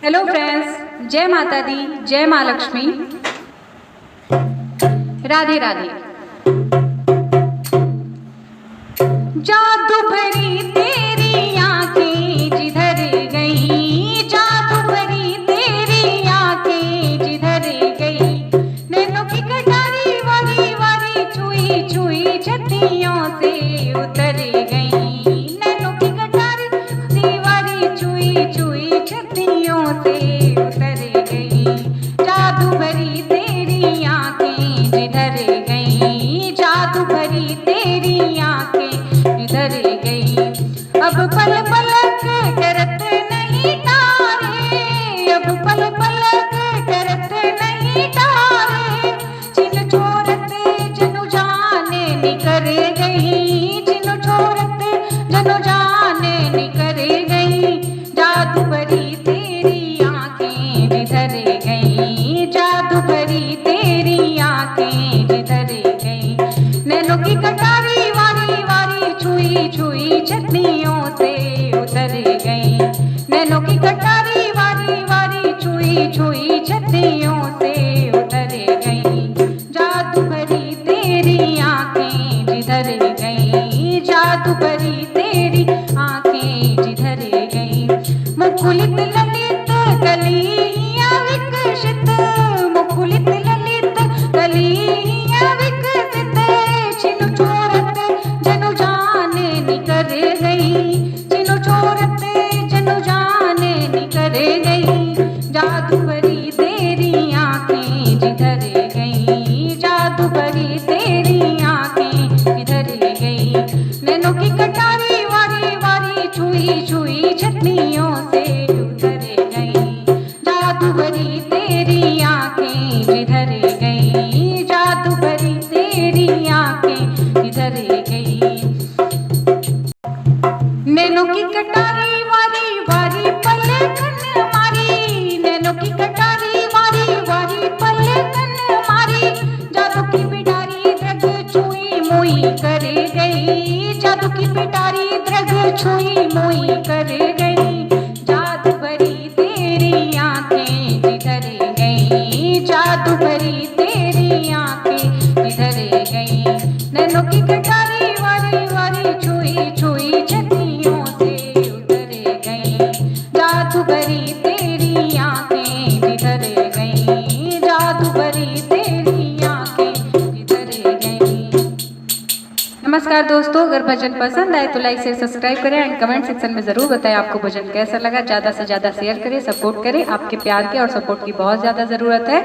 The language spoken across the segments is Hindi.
हेलो फ्रेंड्स, जय माता दी, जय माँ लक्ष्मी, राधे राधे। जादू भरी तेरी आंखें जिधर गई, जादू भरी तेरी आंखें जिधर गई, नैनों की कटारी वारी वारी छुई छुई छतियों से उतर गई, नैनों की कटारी वारी वारी छुई छुई छतियों से उतर गई। जादू भरी तेरी आंखें जिधर गई, जादू भरी तेरी आंखें जिधर गई। अब पल पलक करते नहीं तारे, अब पल पलक करते नहीं तारे, जिन छोड़ते जनु जाने निकर गई, जिन छोड़ते जनु जाने निकर गई। जादू भरी तेरी आंखें जिधर गई, जादू भरी तेरी आंखें जिधर गई, नैनों की कटारी वारी वारी छुई छुई छतनियों से उतर गई, नैनों की कटारी वारी वारी छुई छुई छतनियों से उतर गई। जादू भरी तेरी आंखें जिधर गई, जादू भरी तेरी आंखें जिधर गई। मुकुलित ललित कलियां विकसित, मुकुलित ललित कलियां विकसित, छिनु छोड़ते जनु जाने निकर गई, छिनु छोड़ते जनु जाने निकर गई। जादू भरी तेरी आंखें जिधर गई, जादू भरी तेरी आंखें जिधर गई, नैनों की कटारी वारी वारी छुई छुई छतनियों से उतर गई। जादू भरी तेरी आंखें जिधर गई, जादू भरी तेरी आंखें जिधर गई, नैनों की कटारी वारी वारी पलकन मारी, नैनों की कटारी वारी वारी पलकन मारी, जादू की पिटारी द्रग छुई मुई कर गई, जादू की पिटारी द्रग छुई मुई कर गई। जादू भरी तेरी आंखें जिधर गई, जादू भरी तेरी आंखें जिधर गई, नैनों की कटारी वारी वारी छुई छुई छतियों से उतर गई। जादू भरी तेरी आंखें जिधर गई, जादू भरी तेरी आंखें जिधर गई। नमस्कार दोस्तों, अगर भजन पसंद आए तो लाइक शेयर सब्सक्राइब करें एंड कमेंट सेक्शन में जरूर बताएं आपको भजन कैसा लगा। ज़्यादा से ज़्यादा शेयर करें, सपोर्ट करें, आपके प्यार के और सपोर्ट की बहुत ज़्यादा ज़रूरत है।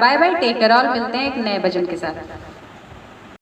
Bye bye, take care all, मिलते हैं एक नए भजन के साथ।